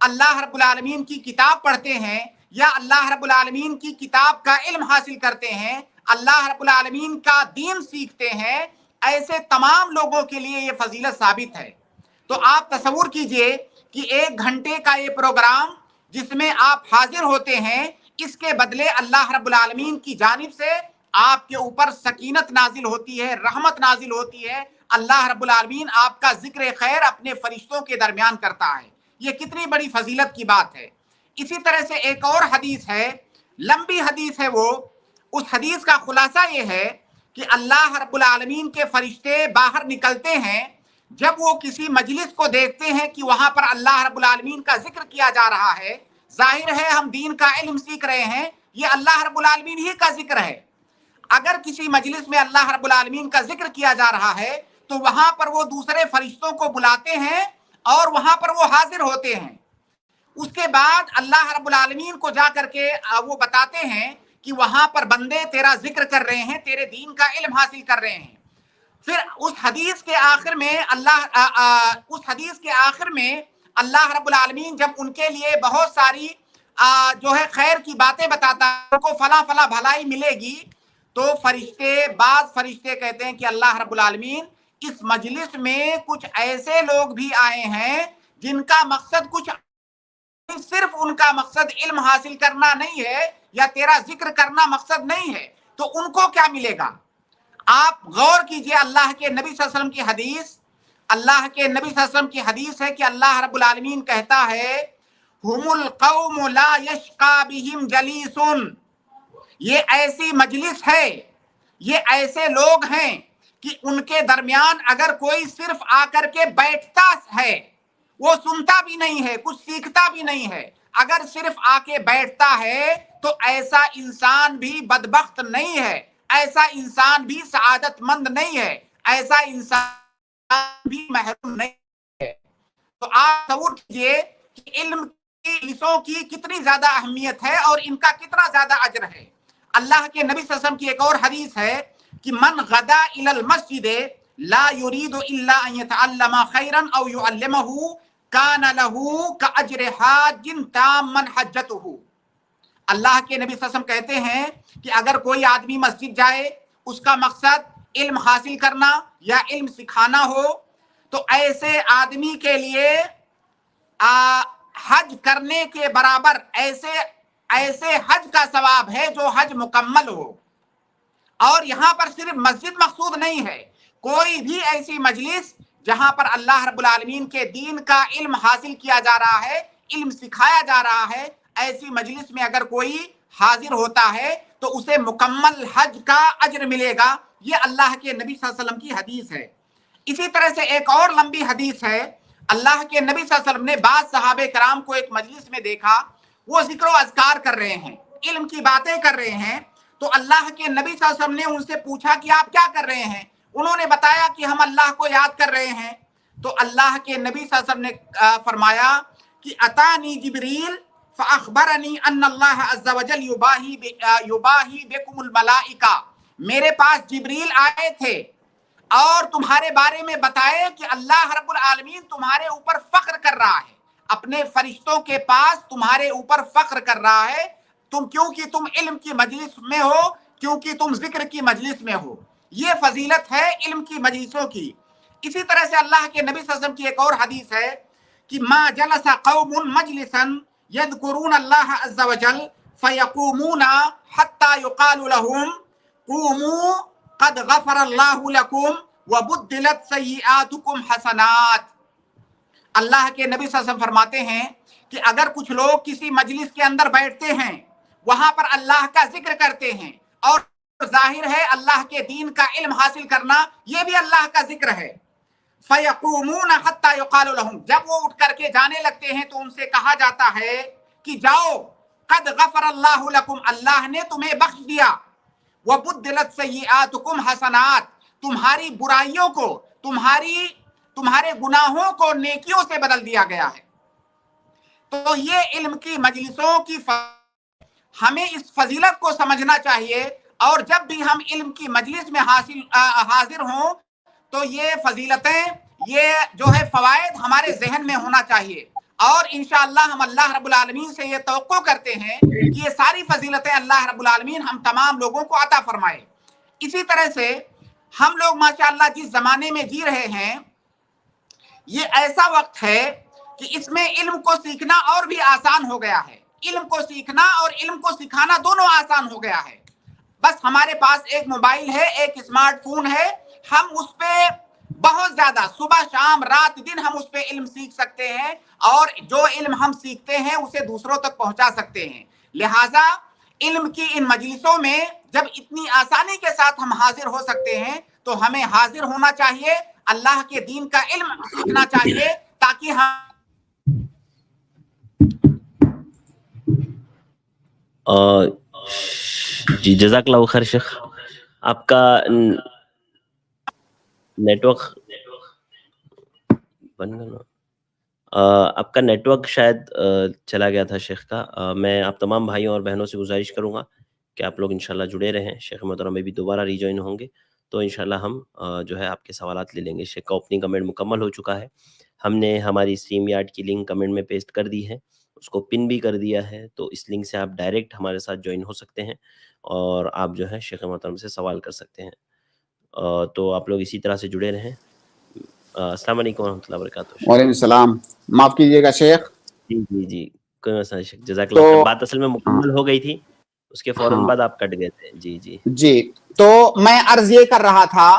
اللہ رب العالمین کی کتاب پڑھتے ہیں یا اللہ رب العالمین کی کتاب کا علم حاصل کرتے ہیں، اللہ رب العالمین کا دین سیکھتے ہیں، ایسے تمام لوگوں کے لیے یہ فضیلت ثابت ہے۔ تو آپ تصور کیجئے کہ 1 گھنٹے کا یہ پروگرام جس میں آپ حاضر ہوتے ہیں، اس کے بدلے اللہ رب العالمین کی جانب سے آپ کے اوپر سکینت نازل ہوتی ہے، رحمت نازل ہوتی ہے، اللہ رب العالمین آپ کا ذکر خیر اپنے فرشتوں کے درمیان کرتا ہے۔ یہ کتنی بڑی فضیلت کی بات ہے۔ اسی طرح سے ایک اور حدیث ہے، لمبی حدیث ہے، وہ اس حدیث کا خلاصہ یہ ہے کہ اللہ رب العالمین کے فرشتے باہر نکلتے ہیں جب وہ کسی مجلس کو دیکھتے ہیں کہ وہاں پر اللہ رب العالمین کا ذکر کیا جا رہا ہے۔ ظاہر ہے ہم دین کا علم سیکھ رہے ہیں، یہ اللہ رب العالمین ہی کا ذکر ہے۔ اگر کسی مجلس میں اللہ رب العالمین کا ذکر کیا جا رہا ہے تو وہاں پر وہ دوسرے فرشتوں کو بلاتے ہیں اور وہاں پر وہ حاضر ہوتے ہیں۔ اس کے بعد اللہ رب العالمین کو جا کر کے وہ بتاتے ہیں کہ وہاں پر بندے تیرا ذکر کر رہے ہیں، تیرے دین کا علم حاصل کر رہے ہیں۔ پھر اس حدیث کے آخر میں اللہ رب العالمین جب ان کے لیے بہت ساری جو ہے خیر کی باتیں بتاتا ہے، ان کو فلاں فلاں بھلائی ملے گی، تو بعض فرشتے کہتے ہیں کہ اللہ رب العالمین اس مجلس میں کچھ ایسے لوگ بھی آئے ہیں جن کا مقصد کچھ، صرف ان کا مقصد علم حاصل کرنا نہیں ہے یا تیرا ذکر کرنا مقصد نہیں ہے، تو ان کو کیا ملے گا؟ آپ غور کیجئے، اللہ کے نبی صلی اللہ علیہ وسلم کی حدیث، اللہ کے نبی صلی اللہ علیہ وسلم کی حدیث ہے کہ اللہ رب العالمین کہتا ہے ہم القوم لا یشقا بہم جلیس، یہ ایسی مجلس ہے، یہ ایسے لوگ ہیں کہ ان کے درمیان اگر کوئی صرف آ کر کے بیٹھتا ہے، وہ سنتا بھی نہیں ہے، کچھ سیکھتا بھی نہیں ہے، اگر صرف آ کے بیٹھتا ہے تو ایسا انسان بھی بدبخت نہیں ہے، ایسا انسان بھی سعادت مند نہیں ہے، ایسا انسان بھی محروم نہیں ہے۔ تو آپ تصور کیجئے کہ علم کی مجلسوں کی کتنی زیادہ اہمیت ہے اور ان کا کتنا زیادہ اجر ہے۔ اللہ کے نبی صلی اللہ علیہ وسلم کی ایک اور حدیث ہے کہ من غدا الی المسجد لا يريد الا ان يتعلم خيرا او يعلمه كان له كاجر حاج تاما حجته۔ اللہ کے نبی صلی اللہ علیہ وسلم کہتے ہیں کہ اگر کوئی آدمی مسجد جائے، اس کا مقصد علم حاصل کرنا یا علم سکھانا ہو، تو ایسے آدمی کے لیے حج کرنے کے برابر ایسے حج کا ثواب ہے جو حج مکمل ہو۔ اور یہاں پر صرف مسجد مقصود نہیں ہے، کوئی بھی ایسی مجلس جہاں پر اللہ رب العالمین کے دین کا علم حاصل کیا جا رہا ہے، علم سکھایا جا رہا ہے، ایسی مجلس میں اگر کوئی حاضر ہوتا ہے تو اسے مکمل حج کا اجر ملے گا۔ یہ اللہ کے نبی صلی اللہ علیہ وسلم کی حدیث ہے۔ اسی طرح سے ایک اور لمبی حدیث ہے، اللہ کے نبی صلی اللہ علیہ وسلم نے بعض صحابہ کرام کو ایک مجلس میں دیکھا، وہ ذکر و اذکار کر رہے ہیں، علم کی باتیں کر رہے ہیں، تو اللہ کے نبی صلی اللہ علیہ وسلم نے ان سے پوچھا کہ آپ کیا کر رہے ہیں؟ انہوں نے بتایا کہ ہم اللہ کو یاد کر رہے ہیں۔ تو اللہ کے نبی صلی اللہ علیہ وسلم نے فرمایا کہ اتانی جبریل فاخبرنی ان اللہ عز وجل یباہی بکم الملائکہ، میرے پاس جبریل آئے تھے اور تمہارے بارے میں بتائے کہ اللہ رب العالمین تمہارے اوپر فخر کر رہا ہے، اپنے فرشتوں کے پاس تمہارے اوپر فخر کر رہا ہے، کیونکہ تم علم کی مجلس میں ہو، کیونکہ تم ذکر کی مجلس میں ہو۔ یہ فضیلت ہے علم کی مجلسوں کی۔ اسی طرح سے اللہ کے نبی صلی اللہ علیہ وسلم کی ایک اور حدیث ہے کہ ما جلس قوم مجلسا یذکرون اللہ عز وجل فیقومون حتی یقال لهم قوموا قد غفر اللہ لکم وبدلت سیئاتکم حسنات۔ اللہ کے نبی صلی اللہ علیہ وسلم فرماتے ہیں کہ اگر کچھ لوگ کسی مجلس کے اندر بیٹھتے ہیں، وہاں پر اللہ کا ذکر کرتے ہیں، اور ظاہر ہے اللہ کے دین کا علم حاصل کرنا یہ بھی اللہ کا ذکر ہے، فَيَقُومُونَ حَتَّى يُقَالُ لَهُمْ، جب وہ اٹھ کر کے جانے لگتے ہیں تو ان سے کہا جاتا ہے کہ جاؤ، قد غفر اللہ لکم، اللہ نے تمہیں بخش دیا، وَبُدِّلَتْ سَيِّئَاتُكُمْ حَسَنَات، تمہاری برائیوں کو، تمہارے گناہوں کو نیکیوں سے بدل دیا گیا ہے۔ تو یہ علم کی مجلسوں کی ہمیں اس فضیلت کو سمجھنا چاہیے، اور جب بھی ہم علم کی مجلس میں حاضر ہوں تو یہ فضیلتیں، یہ جو ہے فوائد ہمارے ذہن میں ہونا چاہیے۔ اور انشاءاللہ ہم اللہ رب العالمین سے یہ توقع کرتے ہیں کہ یہ ساری فضیلتیں اللہ رب العالمین ہم تمام لوگوں کو عطا فرمائے۔ اسی طرح سے ہم لوگ ماشاءاللہ جس زمانے میں جی رہے ہیں، یہ ایسا وقت ہے کہ اس میں علم کو سیکھنا اور بھی آسان ہو گیا ہے۔ علم کو سیکھنا اور علم کو سکھانا دونوں آسان ہو گیا ہے۔ بس ہمارے پاس ایک موبائل ہے، ایک اسمارٹ فون ہے، ہم اس پہ بہت زیادہ صبح شام رات دن ہم اس پہ علم سیکھ سکتے ہیں، اور جو علم ہم سیکھتے ہیں اسے دوسروں تک پہنچا سکتے ہیں۔ لہٰذا علم کی ان مجلسوں میں جب اتنی آسانی کے ساتھ ہم حاضر ہو سکتے ہیں تو ہمیں حاضر ہونا چاہیے، اللہ کے دین کا علم سیکھنا چاہیے، تاکہ ہم جی جزاک اللہ خیر شیخ، آپ کا نیٹ ورک آپ کا نیٹ ورک شاید چلا گیا تھا شیخ کا۔ میں آپ تمام بھائیوں اور بہنوں سے گزارش کروں گا کہ آپ لوگ انشاءاللہ جڑے رہیں۔ شیخ محترم میں بھی دوبارہ ری جوائن ہوں گے تو انشاءاللہ ہم جو ہے آپ کے سوالات لے لیں گے۔ شیخ کا اوپننگ کمنٹ مکمل ہو چکا ہے، ہم نے ہماری اسٹریم یارڈ کی لنک کمنٹ میں پیسٹ کر دی ہے، اس کو پن بھی کر دیا ہے، تو اس لنک سے آپ ڈائریکٹ ہمارے ساتھ جوائن ہو سکتے ہیں اور آپ جو ہے شیخ محترم سے سوال کر سکتے ہیں۔ تو آپ لوگ اسی طرح سے جڑے رہیں۔ السلام علیکم ورحمۃ اللہ وبرکاتہ۔ وعلیکم السلام، معاف کیجیے گا شیخ۔ جی کوئی مسئلہ نہیں شیخ، جزاک اللہ خیر۔ بات اصل میں مکمل ہو گئی تھی، اس کے فوراً بعد آپ کٹ گئے تھے۔ جی تو میں عرض یہ کر رہا تھا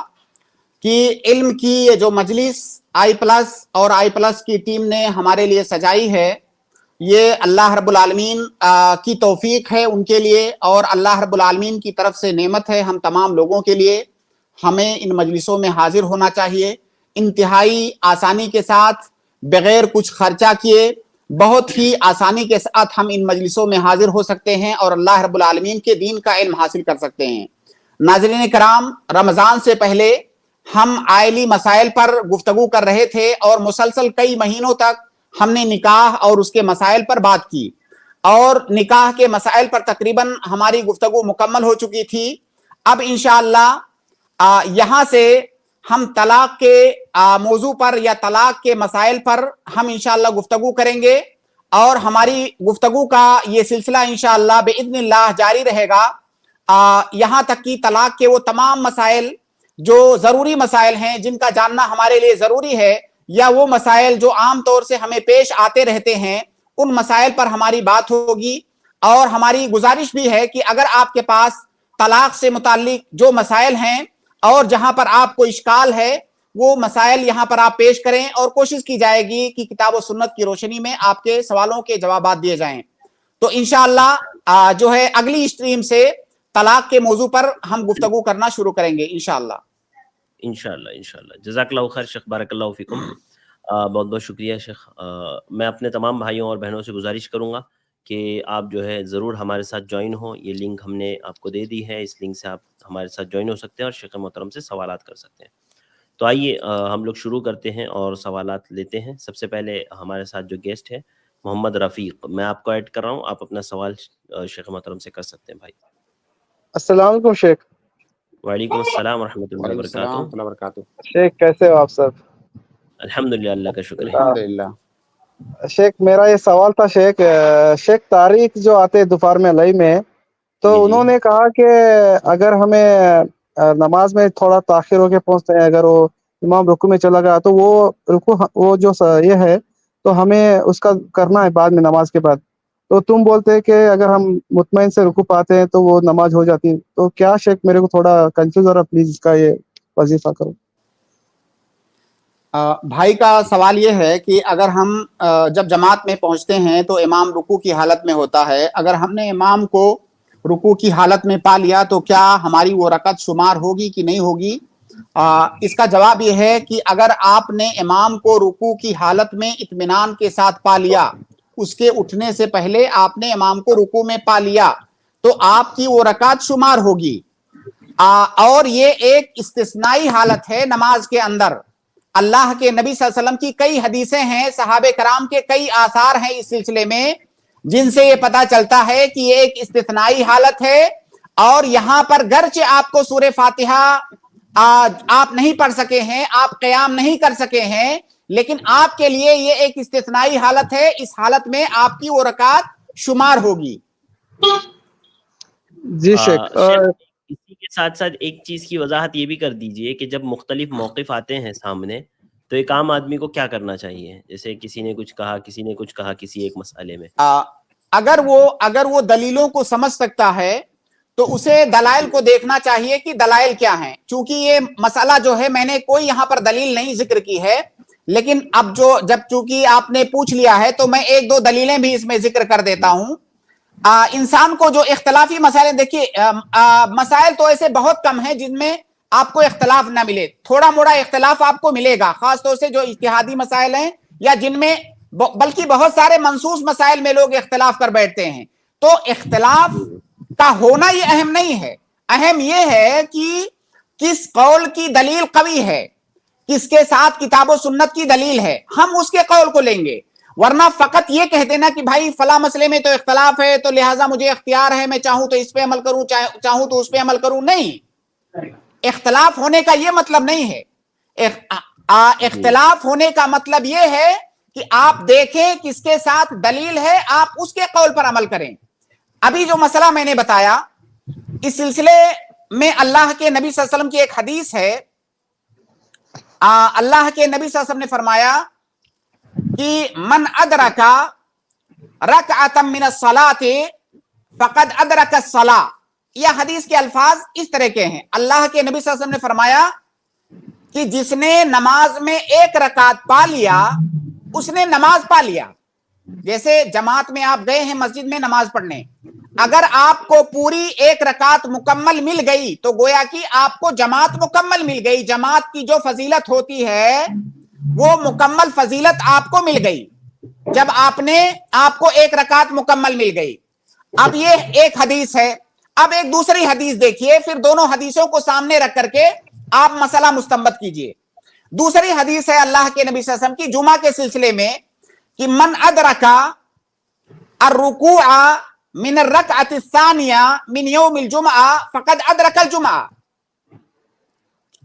کہ علم کی یہ جو مجلس آئی پلس اور آئی پلس کی ٹیم نے ہمارے لیے سجائی ہے، یہ اللہ رب العالمین کی توفیق ہے ان کے لیے، اور اللہ رب العالمین کی طرف سے نعمت ہے ہم تمام لوگوں کے لیے۔ ہمیں ان مجلسوں میں حاضر ہونا چاہیے، انتہائی آسانی کے ساتھ، بغیر کچھ خرچہ کیے، بہت ہی آسانی کے ساتھ ہم ان مجلسوں میں حاضر ہو سکتے ہیں اور اللہ رب العالمین کے دین کا علم حاصل کر سکتے ہیں۔ ناظرین کرام، رمضان سے پہلے ہم عائلی مسائل پر گفتگو کر رہے تھے اور مسلسل کئی مہینوں تک ہم نے نکاح اور اس کے مسائل پر بات کی، اور نکاح کے مسائل پر تقریباً ہماری گفتگو مکمل ہو چکی تھی۔ اب انشاءاللہ یہاں سے ہم طلاق کے موضوع پر یا طلاق کے مسائل پر ہم انشاءاللہ گفتگو کریں گے، اور ہماری گفتگو کا یہ سلسلہ انشاءاللہ بإذن اللہ جاری رہے گا یہاں تک کہ طلاق کے وہ تمام مسائل جو ضروری مسائل ہیں، جن کا جاننا ہمارے لیے ضروری ہے، یا وہ مسائل جو عام طور سے ہمیں پیش آتے رہتے ہیں، ان مسائل پر ہماری بات ہوگی۔ اور ہماری گزارش بھی ہے کہ اگر آپ کے پاس طلاق سے متعلق جو مسائل ہیں اور جہاں پر آپ کو اشکال ہے، وہ مسائل یہاں پر آپ پیش کریں، اور کوشش کی جائے گی کہ کتاب و سنت کی روشنی میں آپ کے سوالوں کے جوابات دیے جائیں۔ تو انشاءاللہ جو ہے اگلی اسٹریم سے طلاق کے موضوع پر ہم گفتگو کرنا شروع کریں گے انشاءاللہ۔ انشاءاللہ جزاک اللہ خیر شیخ، بارک اللہ فیکم۔ بہت بہت شکریہ شیخ۔ میں اپنے تمام بھائیوں اور بہنوں سے گزارش کروں گا کہ آپ جو ہے ضرور ہمارے ساتھ جوائن ہوں۔ یہ لنک ہم نے آپ کو دے دی ہے، اس لنک سے آپ ہمارے ساتھ جوائن ہو سکتے ہیں اور شیخ محترم سے سوالات کر سکتے ہیں۔ تو آئیے ہم لوگ شروع کرتے ہیں اور سوالات لیتے ہیں۔ سب سے پہلے ہمارے ساتھ جو گیسٹ ہے محمد رفیق، میں آپ کو ایڈ کر رہا ہوں، آپ اپنا سوال شیخ محترم سے کر سکتے ہیں۔ بھائی السلام علیکم شیخ۔ وعلیکم السلام ورحمۃ اللہ وبرکاتہ۔ شیخ کیسے ہو آپ سب؟ الحمدللہ، اللہ کا شکر ہے۔ الحمدللہ۔ شیخ میرا یہ سوال تھا شیخ تاریخ جو آتے دوپہر میں علیہ میں، تو انہوں نے کہا کہ اگر ہمیں نماز میں تھوڑا تاخیر ہو کے پہنچتے ہیں، اگر وہ امام رکوع میں چلا گیا تو وہ رکوع وہ جو یہ ہے تو ہمیں اس کا کرنا ہے بعد میں نماز کے بعد، تو تم بولتے کہ اگر ہم مطمئن سے رکوع پاتے ہیں تو وہ نماز ہو جاتی ہے، تو کیا شیخ میرے کو تھوڑا کنفیوز ہو رہا، پلیز اس کا یہ وظیفہ کرو۔ بھائی کا سوال یہ ہے کہ اگر ہم جب جماعت میں پہنچتے ہیں تو امام رکوع کی حالت میں ہوتا ہے، اگر ہم نے امام کو رکوع کی حالت میں پا لیا تو کیا ہماری وہ رکعت شمار ہوگی کہ نہیں ہوگی؟ اس کا جواب یہ ہے کہ اگر آپ نے امام کو رکوع کی حالت میں اطمینان کے ساتھ پا لیا، اس کے اٹھنے سے پہلے آپ نے امام کو رکوع میں پا لیا، تو آپ کی وہ رکعت شمار ہوگی۔ اور یہ ایک استثنائی حالت ہے نماز کے اندر۔ اللہ کے نبی صلی اللہ علیہ وسلم کی کئی حدیثیں ہیں، صحابہ کرام کے کئی آثار ہیں اس سلسلے میں، جن سے یہ پتا چلتا ہے کہ یہ ایک استثنائی حالت ہے، اور یہاں پر گرچہ آپ کو سورہ فاتحہ آپ نہیں پڑھ سکے ہیں، آپ قیام نہیں کر سکے ہیں، لیکن آپ کے لیے یہ ایک استثنائی حالت ہے, اس حالت میں آپ کی وہ رکعت شمار ہوگی. جی شیخ, اسی کے ساتھ ساتھ ایک چیز کی وضاحت یہ بھی کر دیجئے کہ جب مختلف موقف آتے ہیں سامنے تو ایک عام آدمی کو کیا کرنا چاہیے؟ جیسے کسی نے کچھ کہا, کسی نے کچھ کہا کسی ایک مسئلے میں, اگر وہ دلیلوں کو سمجھ سکتا ہے تو اسے دلائل کو دیکھنا چاہیے کہ دلائل کیا ہیں. چونکہ یہ مسئلہ جو ہے میں نے کوئی یہاں پر دلیل نہیں ذکر کی ہے, لیکن اب جب چونکہ آپ نے پوچھ لیا ہے تو میں ایک دو دلیلیں بھی اس میں ذکر کر دیتا ہوں. انسان کو جو اختلافی مسائل, دیکھیے مسائل تو ایسے بہت کم ہیں جن میں آپ کو اختلاف نہ ملے, تھوڑا موڑا اختلاف آپ کو ملے گا, خاص طور سے جو اجتہادی مسائل ہیں یا جن میں, بلکہ بہت سارے منصوص مسائل میں لوگ اختلاف کر بیٹھتے ہیں. تو اختلاف کا ہونا یہ اہم نہیں ہے, اہم یہ ہے کہ کس قول کی دلیل قوی ہے, کس کے ساتھ کتاب و سنت کی دلیل ہے, ہم اس کے قول کو لیں گے. ورنہ فقط یہ کہہ دینا کہ بھائی فلاں مسئلے میں تو اختلاف ہے تو لہٰذا مجھے اختیار ہے, میں چاہوں تو اس پہ عمل کروں, چاہوں تو اس پہ عمل کروں, نہیں. اختلاف ہونے کا یہ مطلب نہیں ہے. اختلاف ہونے کا مطلب یہ ہے کہ آپ دیکھیں کس کے ساتھ دلیل ہے, آپ اس کے قول پر عمل کریں. ابھی جو مسئلہ میں نے بتایا اس سلسلے میں اللہ کے نبی صلی اللہ علیہ وسلم کی ایک حدیث ہے. اللہ کے نبی صلی اللہ علیہ وسلم نے فرمایا کہ من ادرک رکعۃ من الصلاۃ فقد ادرک الصلاۃ. یہ حدیث کے الفاظ اس طرح کے ہیں. اللہ کے نبی صلی اللہ علیہ وسلم نے فرمایا کہ جس نے نماز میں ایک رکعت پا لیا اس نے نماز پا لیا. جیسے جماعت میں آپ گئے ہیں مسجد میں نماز پڑھنے, اگر آپ کو پوری ایک رکعت مکمل مل گئی تو گویا کہ آپ کو جماعت مکمل مل گئی. جماعت کی جو فضیلت ہوتی ہے وہ مکمل فضیلت آپ کو مل گئی جب آپ کو ایک رکعت مکمل مل گئی. اب یہ ایک حدیث ہے. اب ایک دوسری حدیث دیکھیے, پھر دونوں حدیثوں کو سامنے رکھ کر کے آپ مسئلہ مستنبط کیجئے. دوسری حدیث ہے اللہ کے نبی صلی اللہ علیہ وسلم کی جمعہ کے سلسلے میں کہ من ادرک الرکوع من الرکعۃ الثانیہ من یوم الجمعہ فقد ادرک الجمعہ.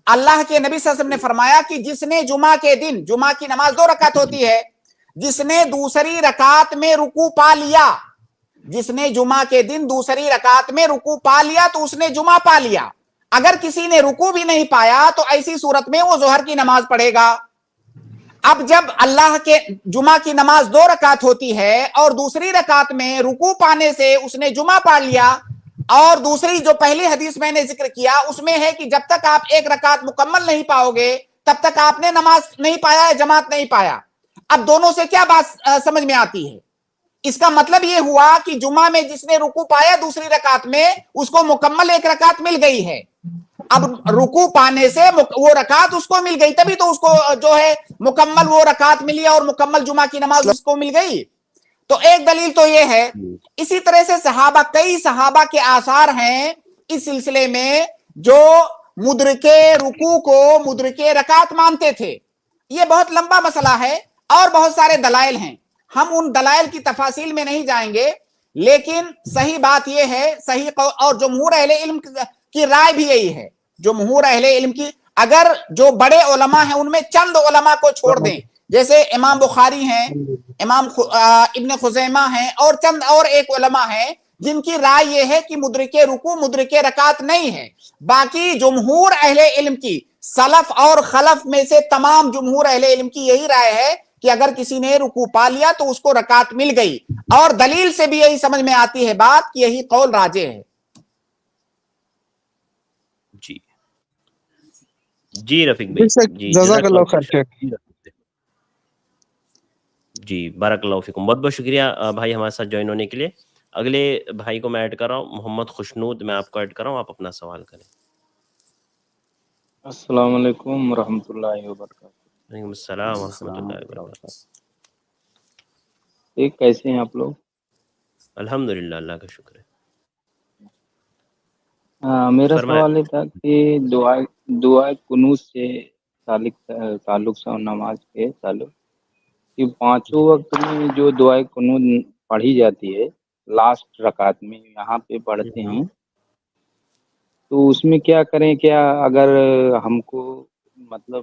اللہ کے نبی صلی اللہ علیہ وسلم نے فرمایا کہ جس نے جمعہ کے دن, جمعہ کی نماز 2 رکعت ہوتی ہے, جس نے دوسری رکعت میں رکوع پا لیا, جس نے جمعہ کے دن دوسری رکعت میں رکوع پا لیا تو اس نے جمعہ پا لیا. اگر کسی نے رکوع بھی نہیں پایا تو ایسی صورت میں وہ ظہر کی نماز پڑھے گا. اب جب اللہ کے جمعہ کی نماز 2 رکعت ہوتی ہے اور دوسری رکعت میں رکوع پانے سے اس نے جمعہ پا لیا, اور دوسری جو پہلی حدیث میں نے ذکر کیا اس میں ہے کہ جب تک آپ ایک رکعت مکمل نہیں پاؤ گے تب تک آپ نے نماز نہیں پایا, جماعت نہیں پایا. اب دونوں سے کیا بات سمجھ میں آتی ہے؟ اس کا مطلب یہ ہوا کہ جمعہ میں جس نے رکوع پایا دوسری رکعت میں اس کو مکمل ایک رکعت مل گئی ہے. اب رکوع پانے سے وہ رکعت اس کو مل گئی, تبھی تو اس کو جو ہے مکمل وہ رکعت ملی اور مکمل جمعہ کی نماز اس کو مل گئی. تو ایک دلیل تو یہ ہے. اسی طرح سے صحابہ, کئی صحابہ کے آثار ہیں اس سلسلے میں جو مدرکے رکوع کو مدرکے رکعت مانتے تھے. یہ بہت لمبا مسئلہ ہے اور بہت سارے دلائل ہیں, ہم ان دلائل کی تفاصیل میں نہیں جائیں گے, لیکن صحیح بات یہ ہے, صحیح اور جمہور اہل علم کی رائے بھی یہی ہے, جمہور اہل علم کی, اگر جو بڑے علماء ہیں ان میں چند علماء کو چھوڑ دیں, جیسے امام بخاری ہیں, امام ابن خزیمہ ہیں اور چند اور ایک علماء ہیں جن کی رائے یہ ہے کہ مدرکے رکوع مدرکے رکعت نہیں ہے. باقی جمہور اہل علم کی, سلف اور خلف میں سے تمام جمہور اہل علم کی یہی رائے ہے کہ اگر کسی نے رکوع پا لیا تو اس کو رکعت مل گئی, اور دلیل سے بھی یہی سمجھ میں آتی ہے بات کہ یہی قول راجح ہے. جی رفیق بھائی, جزاک اللہ خیر. جی بارک اللہ فیکم, بہت بہت شکریہ بھائی ہمارے ساتھ جوائن ہونے کے لیے. اگلے بھائی کو میں ایڈ کر رہا ہوں, محمد خوشنود, میں آپ کو ایڈ کر رہا ہوں, آپ اپنا سوال کریں. السلام علیکم ورحمۃ اللہ وبرکاتہ. وعلیکم السلام ورحمۃ اللہ وبرکاتہ. کیسے ہیں آپ لوگ؟ الحمدللہ, اللہ کا شکر ہے. میرا سوال یہ تھا کہ دعا قنوت سے تعلق سے نماز کے تعلق کہ 5 وقت میں جو دعا قنوت پڑھی جاتی ہے لاسٹ رکعت میں یہاں پہ پڑھتے ہیں, تو اس میں کیا کریں؟ کیا اگر ہم کو مطلب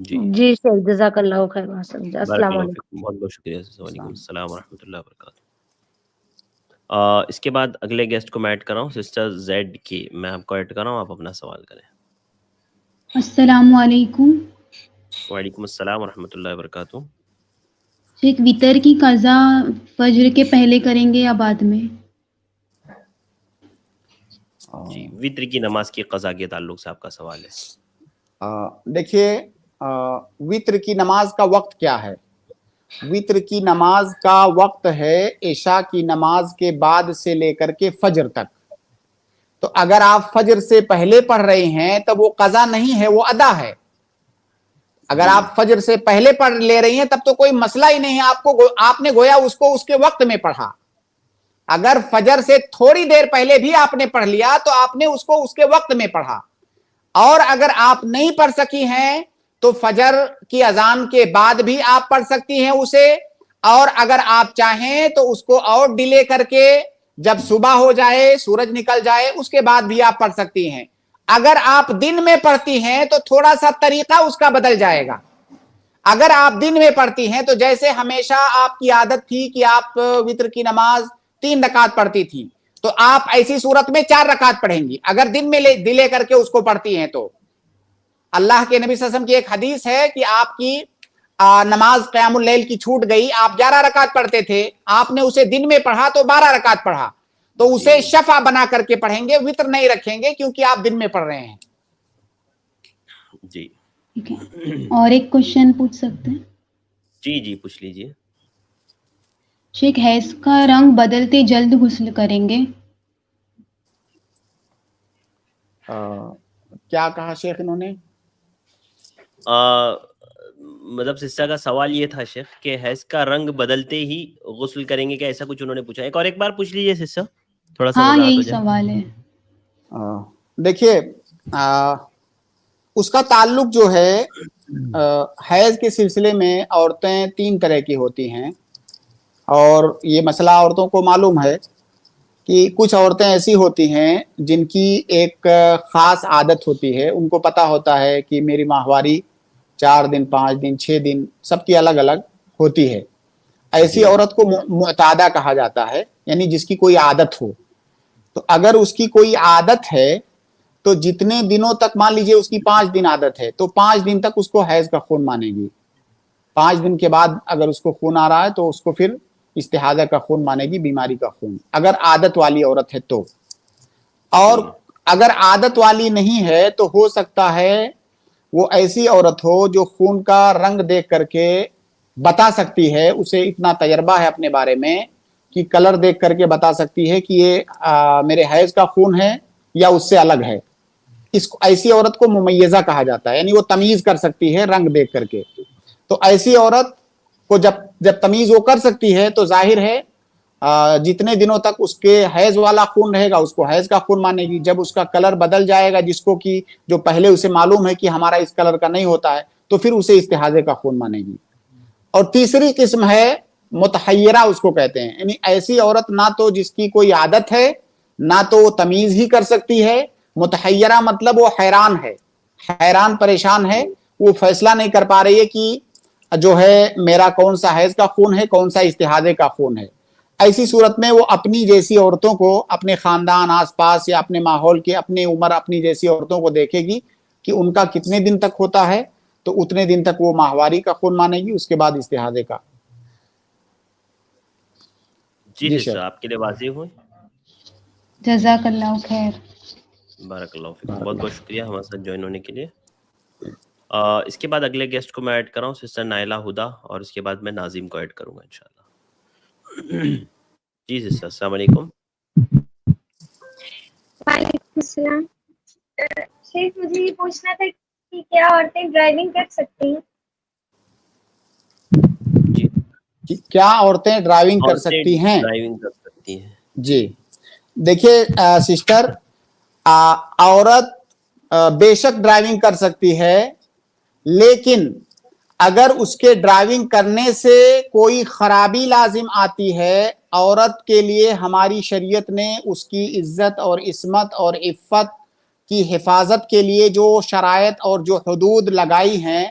جی شیخ جزاک اللہ خیر السلام بارک اللہ علیکم. فیکم، بہت بہت شکریہ. وعلیکم السلام ورحمۃ اللہ وبرکاتہ. اس کے بعد اگلے گیسٹ کو میں ایڈ کر رہا ہوں، سسٹر زیڈ کی. میں آپ کو ایڈ کر رہا ہوں، آپ اپنا سوال کریں. السلام علیکم. وعلیکم السلام ورحمۃ اللہ وبرکاتہ. شیخ وطر کی قضا فجر کے پہلے کریں گے یا بعد میں؟ جی وطر کی نماز کی قضا کے تعلق سے آپ کا سوال ہے. دیکھیے وطر کی نماز کا وقت کیا ہے؟ وطر کی نماز کا وقت ہے عشاء کی نماز کے بعد سے لے کر کے فجر تک. تو اگر آپ فجر سے پہلے پڑھ رہے ہیں تب وہ قضا نہیں ہے، وہ ادا ہے. اگر آپ فجر سے پہلے پڑھ لے رہی ہیں تب تو کوئی مسئلہ ہی نہیں ہے، آپ نے گویا اس کو اس کے وقت میں پڑھا. اگر فجر سے تھوڑی دیر پہلے بھی آپ نے پڑھ لیا تو آپ نے اس کو اس کے وقت میں پڑھا. اور اگر آپ نہیں پڑھ سکی ہیں تو فجر کی اذان کے بعد بھی آپ پڑھ سکتی ہیں اسے، اور اگر آپ چاہیں تو اس کو اور ڈیلے کر کے جب صبح ہو جائے، سورج نکل جائے، اس کے بعد بھی آپ پڑھ سکتی ہیں. اگر آپ دن میں پڑھتی ہیں تو تھوڑا سا طریقہ اس کا بدل جائے گا. اگر آپ دن میں پڑھتی ہیں تو جیسے ہمیشہ آپ کی عادت تھی کہ آپ وطر کی نماز 3 رکعت پڑھتی تھی، تو آپ ایسی صورت میں 4 رکعت پڑھیں گی. اگر دن میں ڈیلے کر کے اس کو پڑھتی ہیں تو اللہ کے نبی صلی اللہ علیہ وسلم کی ایک حدیث ہے کہ آپ کی نماز قیام اللیل کی چھوٹ گئی، آپ 11 رکعت پڑھتے تھے، آپ نے اسے دن میں پڑھا تو 12 رکعت پڑھا، تو اسے شفع بنا کر کے پڑھیں گے، وطر نہیں رکھیں گے کیونکہ آپ دن میں پڑھ رہے ہیں. جی ٹھیک ہے. اور ایک کوشچن پوچھ سکتے ہیں؟ جی پوچھ لیجئے. شیخ حیض کا رنگ بدلتے جلد غسل کریں گے؟ کیا کہا شیخ انہوں نے؟ مطلب سسٹر کا سوال یہ تھا شیخ کہ حیض کا رنگ بدلتے ہی غسل کریں گے کیا، ایسا کچھ انہوں نے پوچھا. ایک بار پوچھ لیجئے سسٹر، تھوڑا سا ہاں وضاحت ہو یہی جائے. سوال ہے. دیکھیے اس کا تعلق جو ہے حیض کے سلسلے میں عورتیں 3 طرح کی ہوتی ہیں، اور یہ مسئلہ عورتوں کو معلوم ہے کہ کچھ عورتیں ایسی ہوتی ہیں جن کی ایک خاص عادت ہوتی ہے. ان کو پتہ ہوتا ہے کہ میری ماہواری 4 دن 5 دن 6 دن سب کی الگ الگ ہوتی ہے. ایسی عورت کو معتادہ کہا جاتا ہے، یعنی جس کی کوئی عادت ہو. تو اگر اس کی کوئی عادت ہے تو جتنے دنوں تک، مان لیجئے اس کی 5 دن عادت ہے تو 5 دن تک اس کو حیض کا خون مانے گی. 5 دن کے بعد اگر اس کو خون آ رہا ہے تو اس کو پھر استحاضہ کا خون مانے گی، بیماری کا خون، اگر عادت والی عورت ہے تو. اور اگر عادت والی نہیں ہے تو ہو سکتا ہے وہ ایسی عورت ہو جو خون کا رنگ دیکھ کر کے بتا سکتی ہے، اسے اتنا تجربہ ہے اپنے بارے میں کہ کلر دیکھ کر کے بتا سکتی ہے کہ یہ میرے حیض کا خون ہے یا اس سے الگ ہے. ایسی عورت کو ممیزہ کہا جاتا ہے، یعنی وہ تمیز کر سکتی ہے رنگ دیکھ کر کے. تو ایسی عورت کو جب تمیز وہ کر سکتی ہے تو ظاہر ہے جتنے دنوں تک اس کے حیض والا خون رہے گا اس کو حیض کا خون مانے گی. جب اس کا کلر بدل جائے گا، جس کو کہ جو پہلے اسے معلوم ہے کہ ہمارا اس کلر کا نہیں ہوتا ہے، تو پھر اسے استحاضے کا خون مانے گی. اور تیسری قسم ہے متحیرہ، اس کو کہتے ہیں، یعنی ایسی عورت نہ تو جس کی کوئی عادت ہے نہ تو وہ تمیز ہی کر سکتی ہے. متحیرہ مطلب وہ حیران ہے، حیران پریشان ہے، وہ فیصلہ نہیں کر پا رہی ہے کہ جو ہے میرا کون سا حیض کا خون ہے، کون سا استحاضے کا خون ہے. ایسی صورت میں وہ اپنی جیسی عورتوں کو، اپنے خاندان آس پاس یا اپنے ماحول کے، اپنی عمر اپنی جیسی عورتوں کو دیکھے گی کہ ان کا کتنے دن تک ہوتا ہے، تو اتنے دن تک وہ ماہواری کا خون مانے گی، اس کے بعد استحاضے کا. جی سر آپ کے لیے واضح ہوئے. جزاک اللہ خیر. بارک اللہ فیکم، بہت بہت شکریہ ہمارے ساتھ جوائن ہونے کے لیے. اس کے بعد اگلے گیسٹ کو میں ایڈ کر رہا ہوں، سسٹر نائلہ ہدا، اور اس کے بعد میں ناظم کو ایڈ کروں گا انشاءاللہ. جی سسٹر السلام علیکم. وعلیکم السلام. شیخ مجھے یہ پوچھنا تھا کہ کیا عورتیں ڈرائیونگ کر سکتی ہیں؟ جی کیا عورتیں ڈرائیونگ کر سکتی ہیں؟ ڈرائیونگ کر سکتی ہیں. جی دیکھیے سسٹر، عورت بے شک ڈرائیونگ کر سکتی ہے، لیکن اگر اس کے ڈرائیونگ کرنے سے کوئی خرابی لازم آتی ہے، عورت کے لیے ہماری شریعت نے اس کی عزت اور عصمت اور عفت کی حفاظت کے لیے جو شرائط اور جو حدود لگائی ہیں،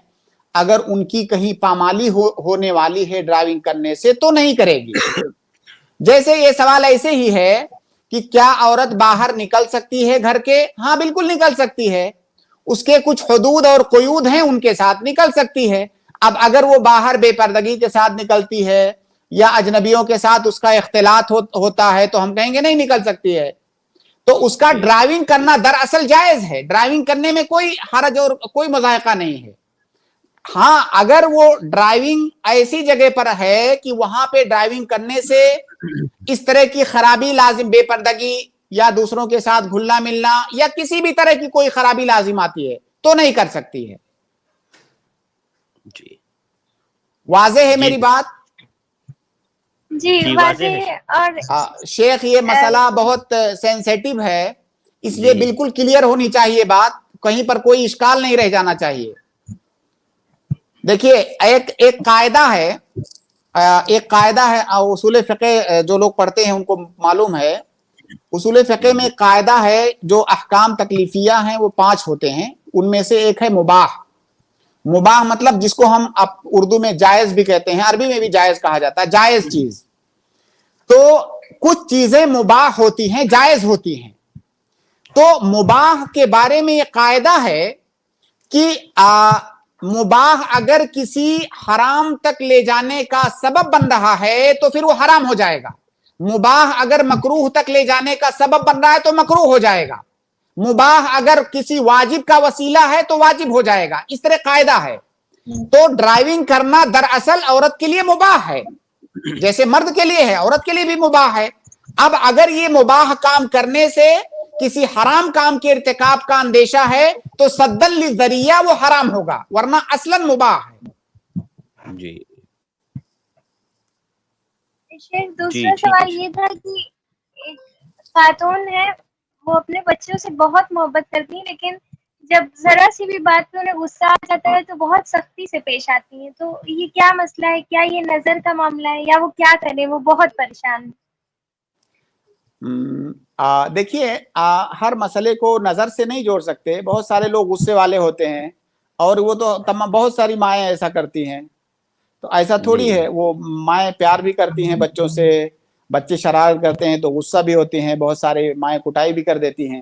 اگر ان کی کہیں پامالی ہونے والی ہے ڈرائیونگ کرنے سے تو نہیں کرے گی. جیسے یہ سوال ایسے ہی ہے کہ کیا عورت باہر نکل سکتی ہے گھر کے؟ ہاں بالکل نکل سکتی ہے، اس کے کچھ حدود اور قیود ہیں، ان کے ساتھ نکل سکتی ہے. اب اگر وہ باہر بے پردگی کے ساتھ نکلتی ہے یا اجنبیوں کے ساتھ اس کا اختلاط ہوتا ہے تو ہم کہیں گے نہیں نکل سکتی ہے. تو اس کا ڈرائیونگ کرنا دراصل جائز ہے، ڈرائیونگ کرنے میں کوئی حرج اور کوئی مذائقہ نہیں ہے. ہاں اگر وہ ڈرائیونگ ایسی جگہ پر ہے کہ وہاں پہ ڈرائیونگ کرنے سے اس طرح کی خرابی لازم، بے پردگی یا دوسروں کے ساتھ گھلنا ملنا یا کسی بھی طرح کی کوئی خرابی لازم آتی ہے تو نہیں کر سکتی ہے. جی واضح ہے میری بات؟ جی واضح ہے. اور شیخ یہ مسئلہ بہت سینسیٹیو ہے، اس لیے بالکل کلیئر ہونی چاہیے بات، کہیں پر کوئی اشکال نہیں رہ جانا چاہیے. دیکھیے ایک قاعدہ ہے، اصول فقہ جو لوگ پڑھتے ہیں ان کو معلوم ہے. اصول فقہ میں ایک قاعدہ ہے، جو احکام تکلیفیہ ہیں وہ 5 ہوتے ہیں، ان میں سے ایک ہے مباح. مباح مطلب جس کو ہم اردو میں جائز بھی کہتے ہیں، عربی میں بھی جائز کہا جاتا ہے، جائز چیز. تو کچھ چیزیں مباح ہوتی ہیں، جائز ہوتی ہیں. تو مباح کے بارے میں یہ قاعدہ ہے کہ مباح اگر کسی حرام تک لے جانے کا سبب بن رہا ہے تو پھر وہ حرام ہو جائے گا. مباح اگر مکروہ تک لے جانے کا سبب بن رہا ہے تو مکروہ ہو جائے گا. مباح اگر کسی واجب کا وسیلہ ہے تو واجب ہو جائے گا. اس طرح قاعدہ ہے. تو ڈرائیونگ کرنا دراصل عورت کے لیے مباح ہے، جیسے مرد کے لیے ہے عورت کے لیے بھی مباح ہے. اب اگر یہ مباح کام کرنے سے کسی حرام کام کے ارتکاب کا اندیشہ ہے تو صدًا للذریعہ وہ حرام ہوگا، ورنہ اصلاً مباح ہے. جی شیخ دوسرا سوال یہ تھا کہ ایک خاتون ہے، وہ اپنے بچوں سے بہت محبت کرتی ہیں، لیکن جب ذرا سی بھی بات پہ انہیں غصہ آ جاتا ہے تو بہت سختی سے پیش آتی ہیں. تو یہ کیا مسئلہ ہے؟ کیا یہ نظر کا معاملہ ہے یا وہ کیا کرے؟ وہ بہت پریشان ہے. دیکھیے ہر مسئلے کو نظر سے نہیں جوڑ سکتے. بہت سارے لوگ غصے والے ہوتے ہیں اور وہ تو بہت ساری مائیں ایسا کرتی ہیں. تو ایسا تھوڑی ہے، وہ مائیں پیار بھی کرتی ہیں بچوں سے، بچے شرارت کرتے ہیں تو غصہ بھی ہوتے ہیں، بہت سارے مائیں کٹائی بھی کر دیتی ہیں.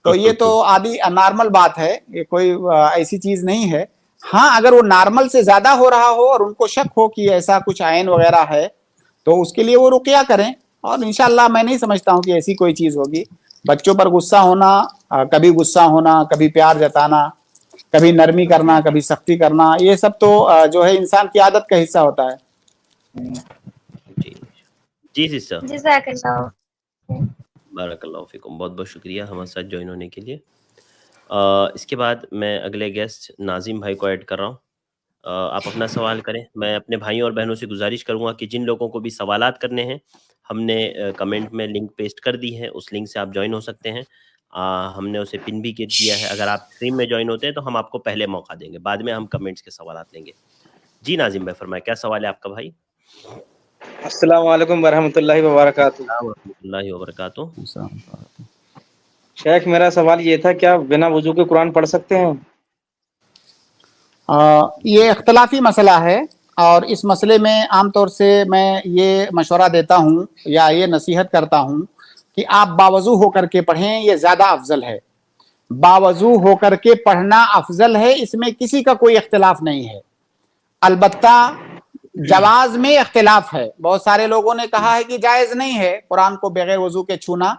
تو یہ تو عادی نارمل بات ہے، یہ کوئی ایسی چیز نہیں ہے. ہاں اگر وہ نارمل سے زیادہ ہو رہا ہو اور ان کو شک ہو کہ ایسا کچھ عین وغیرہ ہے تو اس کے لیے وہ رقیہ کریں. اور انشاءاللہ میں نہیں سمجھتا ہوں کہ ایسی کوئی چیز ہوگی. بچوں پر غصہ ہونا، کبھی غصہ ہونا، کبھی پیار جتانا، کبھی نرمی کرنا، کبھی سختی کرنا، یہ سب تو جو ہے انسان کی عادت کا حصہ ہوتا ہے. جی سسٹر، جزاک اللہ. بارک اللہ فیکم، بہت بہت شکریہ ہمارے ساتھ جوائن ہونے کے لیے. اس کے بعد میں اگلے گیسٹ ناظم بھائی کو ایڈ کر رہا ہوں. آپ اپنا سوال کریں. میں اپنے بھائیوں اور بہنوں سے گزارش کروں گا کہ جن لوگوں کو بھی سوالات کرنے ہیں، ہم نے کمنٹ میں لنک پیسٹ کر دی ہے، اس لنک سے آپ جوائن ہو سکتے ہیں. ہم نے اسے پن بھی کر دیا ہے. اگر آپ اسٹریم میں جوائن ہوتے ہیں تو ہم آپ کو پہلے موقع دیں گے، بعد میں ہم کمنٹس کے سوالات لیں گے. جی ناظم بھائی فرمائیں، کیا سوال ہے آپ کا بھائی؟ السلام علیکم ورحمۃ اللہ وبرکاتہ. ورحمۃ اللہ وبرکاتہ. شیخ میرا سوال یہ تھا، کیا بنا وضو کے قرآن پڑھ سکتے ہیں؟ یہ اختلافی مسئلہ ہے، اور اس مسئلے میں عام طور سے میں یہ مشورہ دیتا ہوں یا یہ نصیحت کرتا ہوں کہ آپ باوضو ہو کر کے پڑھیں، یہ زیادہ افضل ہے. باوضو ہو کر کے پڑھنا افضل ہے، اس میں کسی کا کوئی اختلاف نہیں ہے. البتہ جواز میں اختلاف ہے. بہت سارے لوگوں نے کہا ہے کہ جائز نہیں ہے قرآن کو بغیر وضو کے چھونا.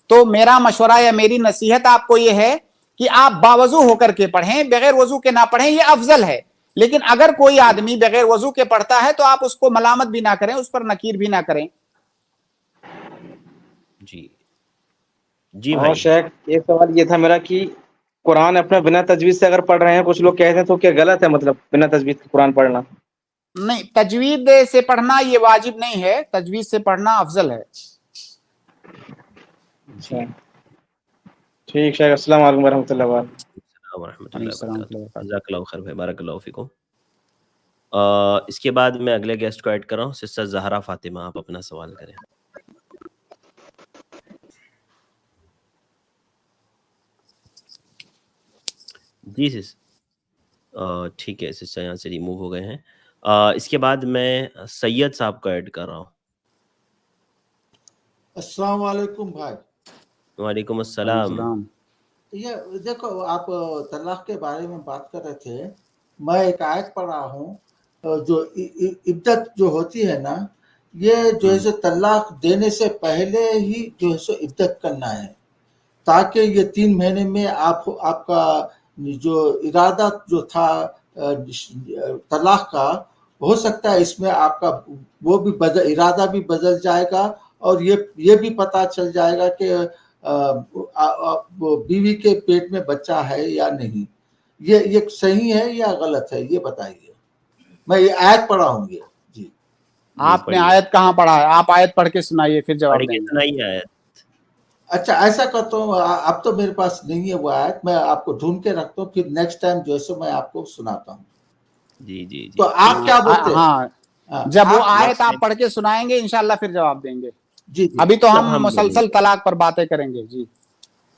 تو میرا مشورہ یا میری نصیحت آپ کو یہ ہے کہ آپ باوضو ہو کر کے پڑھیں، بغیر وضو کے نہ پڑھیں، یہ افضل ہے. لیکن اگر کوئی آدمی بغیر وضو کے پڑھتا ہے تو آپ اس کو ملامت بھی نہ کریں، اس پر نکیر بھی نہ کریں. جی اور بھائی. شیخ ایک سوال یہ تھا میرا کہ قرآن اپنا بنا تجوید سے اگر پڑھ رہے ہیں، کچھ لوگ کہتے ہیں تو کیا غلط ہے مطلب بنا تجوید کے قرآن پڑھنا؟ نہیں، تجوید سے پڑھنا یہ واجب نہیں ہے، تجوید سے پڑھنا افضل ہے. اچھا ٹھیک شیخ، السلام علیکم ورحمۃ اللہ وبرکاتہ. ورحمۃ اللہ وبرکاتہ. جزاک اللہ خیر بھائی، بارک اللہ فیکم. اس کے بعد میں اگلے گیسٹ کو ایڈ کر رہا ہوں، سسٹر زہرا فاطمہ. آپ اپنا سوال کریں. جی سس. ٹھیک ہے، سسٹر یہاں سے ریموو ہو گئے ہیں. اس کے بعد میں سید صاحب کو ایڈ کر رہا ہوں. السلام علیکم بھائی. وعلیکم السلام. یہ دیکھو، آپ طلاق کے بارے میں بات کر رہے تھے. میں ایک آیت پڑھ رہا ہوں، جو عدت جو ہوتی ہے نا، یہ جو ہے طلاق دینے سے پہلے ہی جو ہے سو عدت کرنا ہے، تاکہ یہ 3 مہینے میں آپ کا جو ارادہ جو تھا طلاق کا، ہو سکتا ہے اس میں آپ کا وہ بھی ارادہ بھی بدل جائے گا، اور یہ بھی پتہ چل جائے گا کہ بیوی کے پیٹ میں بچہ ہے یا نہیں. یہ صحیح ہے یا غلط ہے، یہ بتائیے. میں یہ آیت پڑھا ہوں گے. جی آپ نے آیت کہاں پڑھا ہے؟ آپ آیت پڑھ کے سنائیے، پھر جواب دیں گے. سنائیے آیت. اچھا ایسا کرتا ہوں، اب تو میرے پاس نہیں ہے وہ آیت، میں آپ کو ڈھونڈ کے رکھتا ہوں، پھر نیکسٹ ٹائم جو ہے سو میں آپ کو سناتا ہوں. جی جی جی. تو آپ کیا بولتے ہیں؟ ہاں، جب وہ آیت آپ پڑھ کے سنائیں گے انشاءاللہ پھر جواب دیں گے. جی ابھی تو ہم مسلسل طلاق پر باتیں کریں گے. جی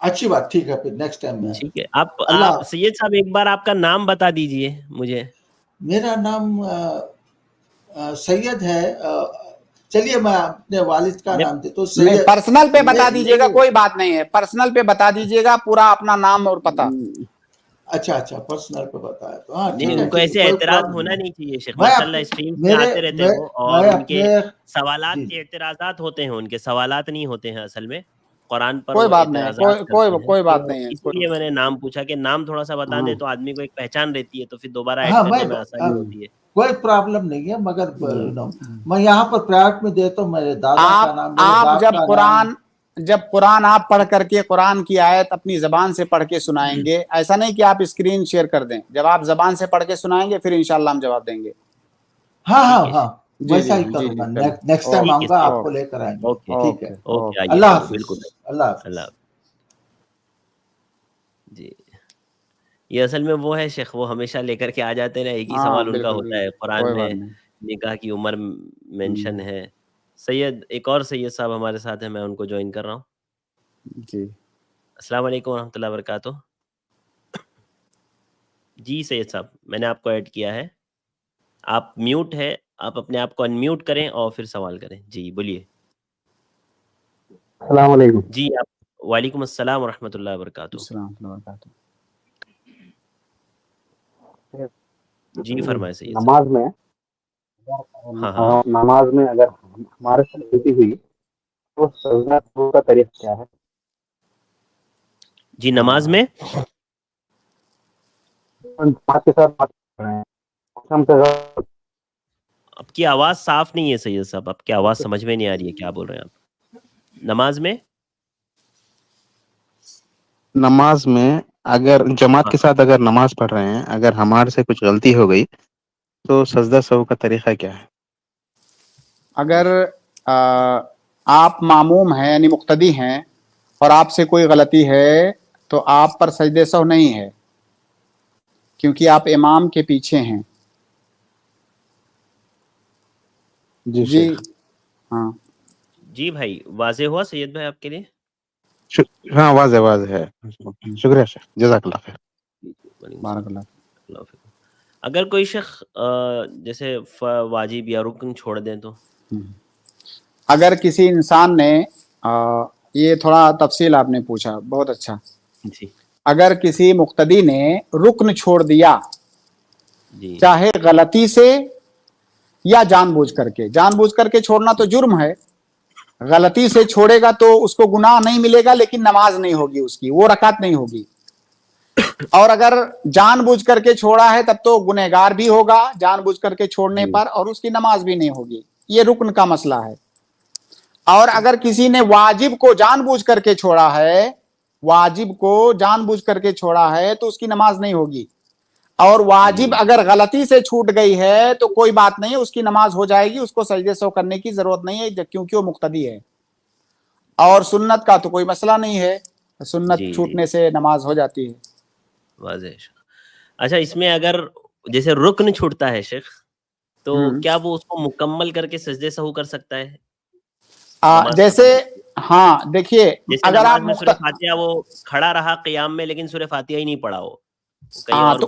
اچھی بات، ٹھیک ہے، پھر نیکسٹ ٹائم میں. ٹھیک ہے. آپ سید صاحب ایک بار آپ کا نام بتا دیجئے مجھے. میرا نام سید ہے. چلیے میں اپنے والد کا نام دیتا ہوں. پرسنل پہ بتا دیجیے گا، کوئی بات نہیں ہے، پرسنل پہ بتا دیجیے گا پورا اپنا نام اور پتہ. اچھا پرسنل پہ بتایا تو ہاں ٹھیک ہے. ان کو ایسے اعتراض ہونا نہیں چاہیے شیخ. ماشاءاللہ اسٹریم پہ آتے رہتے ہیں وہ، اور ان کے سوالات کے اعتراضات ہوتے ہیں، ان کے سوالات نہیں ہوتے ہیں اصل میں قرآن پر. کوئی بات نہیں، کوئی بات نہیں ہے. اس لیے میں نے نام پوچھا کہ نام تھوڑا سا بتا دیں تو آدمی کو ایک پہچان رہتی ہے، تو پھر دوبارہ ایڈ کرنے میں آسانی ہوتی ہے. کوئی پرابلم نہیں ہے، مگر میں یہاں پر پرائیویٹ میں دیتا ہوں میرے دادا کا نام. آپ جب قرآن آپ پڑھ کر کے قرآن کی آیت اپنی زبان سے پڑھ کے سنائیں گے، ایسا نہیں کہ آپ اسکرین شیئر کر دیں. جب آپ زبان سے پڑھ کے سنائیں گے پھر انشاءاللہ ہم جواب دیں گے. ہاں ویسا ہی کروں گا. نیکسٹ ٹائم آؤں گا، آپ کو لے کر آئیں گے. ٹھیک ہے. اللہ حافظ. اللہ حافظ. جی یہ اصل میں وہ ہے شیخ، وہ ہمیشہ لے کر کے آ جاتے ہیں. ایک ہی سوال ان کا ہوتا ہے، قرآن میں نکاح کی عمر مینشن ہے. سید ایک اور سید صاحب ہمارے ساتھ ہیں، میں ان کو جوائن کر رہا ہوں. جی السلام علیکم ورحمۃ اللہ وبرکاتہ. جی سید صاحب میں نے آپ کو ایڈ کیا ہے، آپ میوٹ ہے، آپ اپنے آپ کو انمیوٹ کریں اور پھر سوال کریں. جی بولیے. السلام علیکم. جی آپ. وعلیکم السلام ورحمۃ اللہ وبرکاتہ. جی فرمائے سید صاحب. نماز میں اگر ہمارے ساتھ غلطی ہوئی تو سجدہ کا طریقہ کیا ہے؟ جی نماز میں آپ کی آواز صاف نہیں ہے سید صاحب، آپ کی آواز سمجھ میں نہیں آ رہی ہے، کیا بول رہے ہیں آپ؟ نماز میں اگر جماعت کے ساتھ اگر نماز پڑھ رہے ہیں، اگر ہمارے سے کچھ غلطی ہو گئی تو سجدہ سہو کا طریقہ کیا ہے؟ اگر آپ ماموم ہیں یعنی مقتدی ہیں اور آپ سے کوئی غلطی ہے تو آپ پر سجدہ سہو نہیں ہے، کیونکہ آپ امام کے پیچھے ہیں. جی ہاں جی بھائی واضح ہوا سید بھائی آپ کے لیے؟ ہاں واضح ہے. شکریہ شیخ، جزاک اللہ خیر. بارک اللہ. اگر کوئی شخص جیسے واجب یا رکن چھوڑ دیں تو؟ اگر کسی انسان نے یہ تھوڑا تفصیل آپ نے پوچھا، بہت اچھا. جی اگر کسی مقتدی نے رکن چھوڑ دیا، چاہے غلطی سے یا جان بوجھ کر کے چھوڑنا تو جرم ہے. غلطی سے چھوڑے گا تو اس کو گناہ نہیں ملے گا، لیکن نماز نہیں ہوگی اس کی، وہ رکعت نہیں ہوگی. اور اگر جان بوجھ کر کے چھوڑا ہے تب تو گنہگار بھی ہوگا جان بوجھ کر کے چھوڑنے پر، اور اس کی نماز بھی نہیں ہوگی. یہ رکن کا مسئلہ ہے. اور اگر کسی نے واجب کو جان بوجھ کر کے چھوڑا ہے تو اس کی نماز نہیں ہوگی. اور واجب اگر غلطی سے چھوٹ گئی ہے تو کوئی بات نہیں، اس کی نماز ہو جائے گی، اس کو سجدے سہو کرنے کی ضرورت نہیں ہے کیونکہ وہ مقتدی ہے. اور سنت کا تو کوئی مسئلہ نہیں ہے، سنت چھوٹنے سے نماز ہو جاتی ہے. واضح. اچھا اس میں اگر جیسے رکن چھوٹتا ہے شیخ، تو کیا وہ اس کو مکمل کر کے سجدے سہو کر سکتا ہے؟ جیسے ہاں دیکھیے، اگر آپ سورہ فاتحہ وہ کھڑا رہا قیام میں لیکن سورہ فاتحہ ہی نہیں پڑھا ہو، تو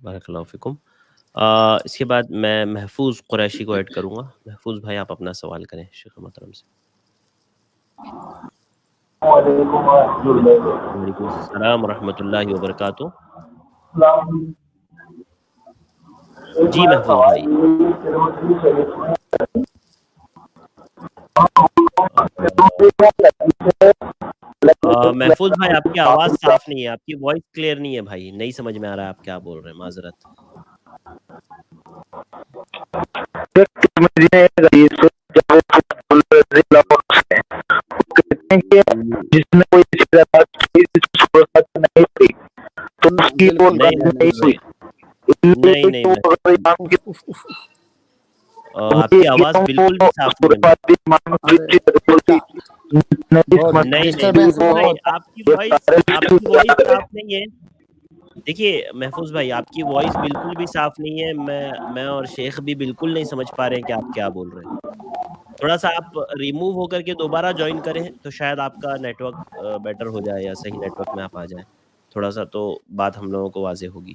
بارک اللہ فیکم. اس کے بعد میں محفوظ قریشی کو ایڈ کروں گا. محفوظ بھائی آپ اپنا سوال کریں شیخ محترم سے. وعلیکم السلام ورحمۃ اللہ وبرکاتہ. جی محفوظ بھائی. محفوظ بھائی آپ کی آواز صاف نہیں ہے, آپ کی وائس کلیئر نہیں ہے بھائی, نہیں سمجھ میں آ رہا ہے آپ کیا بول رہے ہیں, معذرت. نہیں آپ کی آواز بالکل بھی صاف نہیں ہے. نہیں آپ کی وائس صاف نہیں ہے. دیکھیے محفوظ بھائی آپ کی وائس بالکل بھی صاف نہیں ہے. میں اور شیخ بھی بالکل نہیں سمجھ پا رہے ہیں کہ آپ کیا بول رہے ہیں. تھوڑا سا آپ ریموو ہو کر کے دوبارہ جوائن کریں تو شاید آپ کا نیٹ ورک بیٹر ہو جائے یا صحیح نیٹ ورک میں آپ آ جائیں تھوڑا سا, تو بات ہم لوگوں کو واضح ہوگی.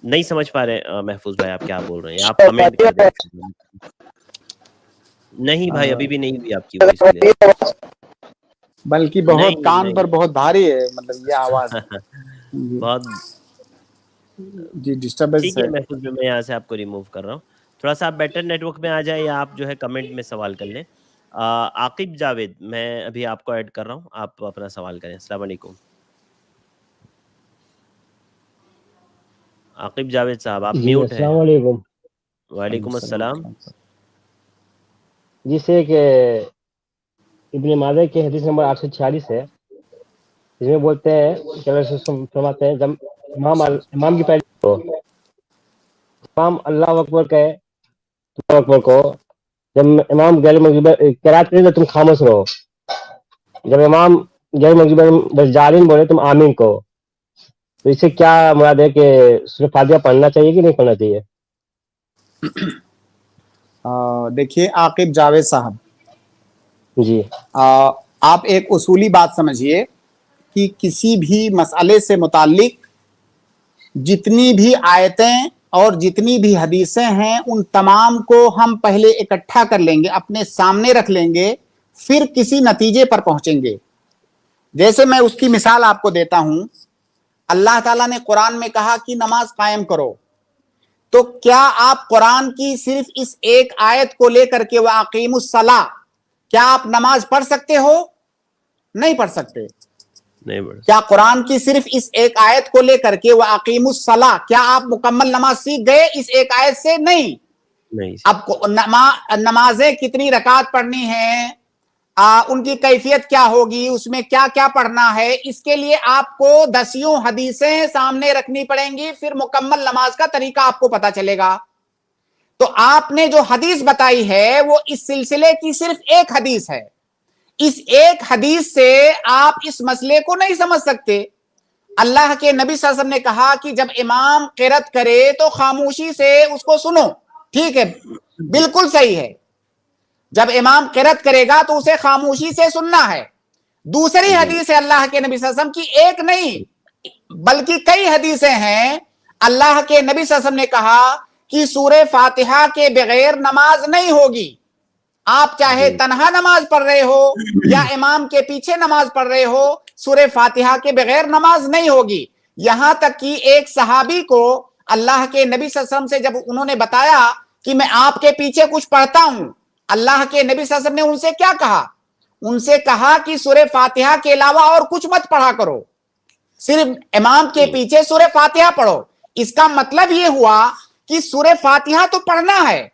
نہیں سمجھ پا رہے محفوظ بھائی آپ کیا بول رہے ہیں, آپ کمنٹ کر دیں. نہیں بھائی ابھی بھی نہیں ہوئی آپ کی وائس کلیئر, بلکہ بہت کان پر بہت بھاری ہے, مطلب یہ آواز بہت. جی ڈسٹربنس ٹھیک ہے محفوظ میں یہاں سے آپ کو ریموو کر رہا ہوں. تھوڑا سا آپ بیٹر نیٹ ورک میں آ جائیں یا آپ جو ہے کمنٹ میں سوال کر لیں. عاقب جاوید میں ابھی آپ کو ایڈ کر رہا ہوں, آپ اپنا سوال کریں. السلام علیکم عاقب جاوید صاحب, آپ جی میوٹ ہیں. السلام علیکم. وعلیکم السلام. جس سے کہ ابن ماجہ کے حدیث نمبر 846 ہے, جس میں بولتے ہیں کہ فرماتے ہیں جب امام کی پہلی امام اللہ اکبر کہے اللہ اکبر کو, جب امام غیر مغضوب قرات کرے تو تم خاموش رہو, جب امام غیر مغضوب بس جالین بولے تم آمین کو. تو اس سے کیا مراد ہے کہ سورہ فاتحہ پڑھنا چاہیے کہ نہیں پڑھنا چاہیے؟ دیکھیے عاقب جاوید صاحب, جی آپ ایک اصولی بات سمجھیے کہ کسی بھی مسئلے سے متعلق جتنی بھی آیتیں اور جتنی بھی حدیثیں ہیں ان تمام کو ہم پہلے اکٹھا کر لیں گے, اپنے سامنے رکھ لیں گے, پھر کسی نتیجے پر پہنچیں گے. جیسے میں اس کی مثال آپ کو دیتا ہوں. اللہ تعالیٰ نے قرآن میں کہا کہ نماز قائم کرو, تو کیا آپ قرآن کی صرف اس ایک آیت کو لے کر کے وَأَقِیمُوا الصَّلَاةَ کیا آپ نماز پڑھ سکتے ہو؟ نہیں پڑھ سکتے. کیا قرآن کی صرف اس ایک آیت کو لے کر کے وَأَقِیمُوا الصَّلَاةَ کیا آپ مکمل نماز سیکھ گئے اس ایک آیت سے؟ نہیں. اب نمازیں کتنی رکعت پڑھنی ہیں, ان کی کیفیت کیا ہوگی, اس میں کیا کیا پڑھنا ہے, اس کے لیے آپ کو 10 حدیثیں سامنے رکھنی پڑیں گی, پھر مکمل نماز کا طریقہ آپ کو پتا چلے گا. تو آپ نے جو حدیث بتائی ہے وہ اس سلسلے کی صرف ایک حدیث ہے. اس ایک حدیث سے آپ اس مسئلے کو نہیں سمجھ سکتے. اللہ کے نبی صلی اللہ علیہ وسلم نے کہا کہ جب امام قرات کرے تو خاموشی سے اس کو سنو. ٹھیک ہے, بالکل صحیح ہے. جب امام قرات کرے گا تو اسے خاموشی سے سننا ہے. دوسری حدیث ہے اللہ کے نبی صلی اللہ علیہ وسلم کی, ایک نہیں بلکہ کئی حدیثیں ہیں. اللہ کے نبی صلی اللہ علیہ وسلم نے کہا کہ سورہ فاتحہ کے بغیر نماز نہیں ہوگی. آپ چاہے تنہا نماز پڑھ رہے ہو یا امام کے پیچھے نماز پڑھ رہے ہو, سورہ فاتحہ کے بغیر نماز نہیں ہوگی. یہاں تک کہ ایک صحابی کو اللہ کے نبی صلی اللہ علیہ وسلم سے جب انہوں نے بتایا کہ میں آپ کے پیچھے کچھ پڑھتا ہوں, اللہ کے نبی صلی اللہ علیہ وسلم نے ان سے کیا کہا؟ ان سے کہا کہ سورہ فاتحہ کے علاوہ اور کچھ مت پڑھا کرو, صرف امام کے پیچھے سورہ فاتحہ پڑھو. اس کا مطلب یہ ہوا کہ سورہ فاتحہ تو پڑھنا ہے,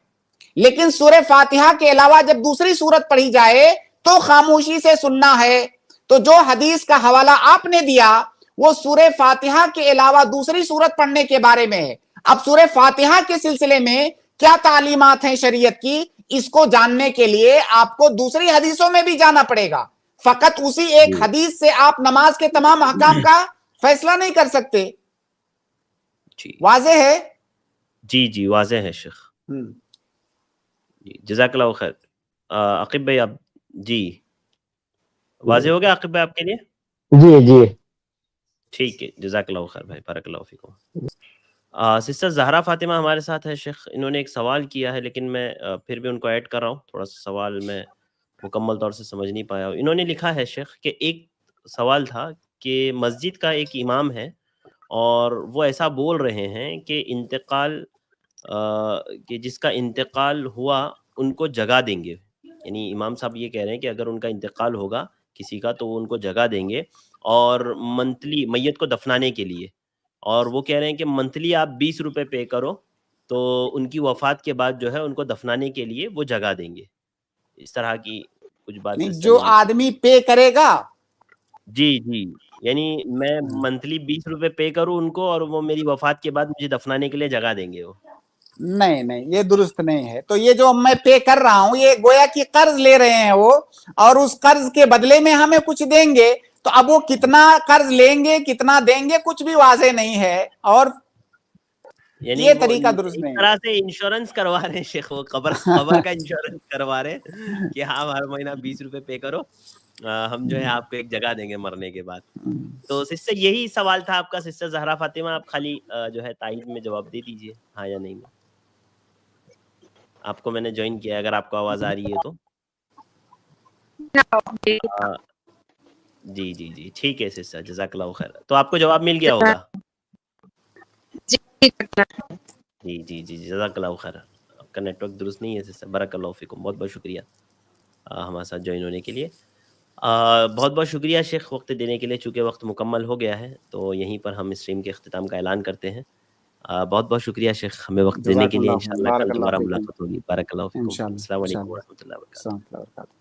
لیکن سورہ فاتحہ کے علاوہ جب دوسری سورت پڑھی جائے تو خاموشی سے سننا ہے. تو جو حدیث کا حوالہ آپ نے دیا وہ سورہ فاتحہ کے علاوہ دوسری سورت پڑھنے کے بارے میں ہے. اب سورہ فاتحہ کے سلسلے میں کیا تعلیمات ہیں شریعت کی, اس کو جاننے کے لیے آپ کو دوسری حدیثوں میں بھی جانا پڑے گا. فقط اسی ایک حدیث سے آپ نماز کے تمام احکام کا فیصلہ نہیں کر سکتے. واضح ہے؟ جی واضح ہے شیخ. جزاک اللہ خیر. عاقب بھائی آپ جی واضح ہو گیا عاقب بھائی آپ کے لیے؟ جی ٹھیک ہے, جزاک اللہ خیر بھائی, بارک اللہ فیکم. سسٹر زہرا فاطمہ ہمارے ساتھ ہے شیخ، انہوں نے ایک سوال کیا ہے لیکن میں پھر بھی ان کو ایڈ کر رہا ہوں، تھوڑا سا سوال میں مکمل طور سے سمجھ نہیں پایا ہوں۔ انہوں نے لکھا ہے شیخ کہ ایک سوال تھا کہ مسجد کا ایک امام ہے اور وہ ایسا بول رہے ہیں کہ انتقال کہ جس کا انتقال ہوا ان کو جگہ دیں گے، یعنی امام صاحب یہ کہہ رہے ہیں کہ اگر ان کا انتقال ہوگا کسی کا تو وہ ان کو جگہ دیں گے، اور منتھلی میت کو دفنانے کے لیے، اور وہ کہہ رہے ہیں کہ منتھلی آپ 20 روپے پے کرو تو ان کی وفات کے بعد جو ہے ان کو دفنانے کے لیے وہ جگہ دیں گے۔ اس طرح کی کچھ بات جو آدمی پے کرے گا، جی جی، یعنی میں منتھلی 20 روپے پے کروں ان کو اور وہ میری وفات کے بعد مجھے دفنانے کے لیے جگہ دیں گے وہ۔ نہیں یہ درست نہیں ہے۔ تو یہ جو میں پے کر رہا ہوں یہ گویا کہ قرض لے رہے ہیں وہ، اور اس قرض کے بدلے میں ہمیں کچھ دیں گے، تو اب وہ کتنا قرض لیں گے کتنا دیں گے کچھ بھی واضح نہیں ہے، اور یعنی یہ طریقہ درست ایک نہیں طرح سے انشورنس کروا رہے ہیں شیخ، وہ قبر کا انشورنس کروا رہے ہیں کہ ہاں ہر مہینہ 20 روپے پے کرو، ہم جو ہے آپ کو ایک جگہ دیں گے مرنے کے بعد۔ تو سسٹر یہی سوال تھا آپ کا سسٹر زہرا فاطمہ، آپ خالی جو ہے تائید میں جواب دے دیجئے ہاں یا نہیں میں۔ آپ کو میں نے جوائن کیا ہے، اگر آپ کو آواز آ رہی ہے تو۔ جی جی جی ٹھیک ہے سسٹر، جزاک اللہ خیر۔ تو آپ کو جواب مل گیا ہوگا؟ جی جی جی جزاک اللہ خیر۔ آپ کا نیٹ ورک درست نہیں ہے سسٹر، بارک اللہ فیکم، بہت بہت شکریہ ہمارے ساتھ جوائن ہونے کے لیے۔ بہت بہت شکریہ شیخ وقت دینے کے لیے، چونکہ وقت مکمل ہو گیا ہے تو یہیں پر ہم اسٹریم کے اختتام کا اعلان کرتے ہیں۔ بہت بہت شکریہ شیخ ہمیں وقت دینے کے لیے، انشاءاللہ کل دوبارہ ملاقات ہوگی۔ بارک اللہ فیکم، السلام علیکم ورحمۃ اللہ وبرکاتہ۔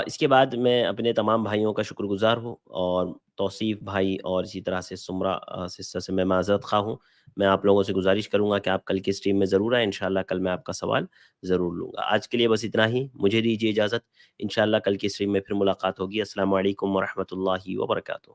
اس کے بعد میں اپنے تمام بھائیوں کا شکر گزار ہوں، اور توصیف بھائی اور اسی طرح سے سمرہ سسٹر سے میں معذرت خواہ ہوں۔ میں آپ لوگوں سے گزارش کروں گا کہ آپ کل کی اسٹریم میں ضرور آئیں، انشاءاللہ کل میں آپ کا سوال ضرور لوں گا۔ آج کے لیے بس اتنا ہی، مجھے دیجیے اجازت، انشاءاللہ کل کی اسٹریم میں پھر ملاقات ہوگی۔ السلام علیکم ورحمۃ اللہ وبرکاتہ۔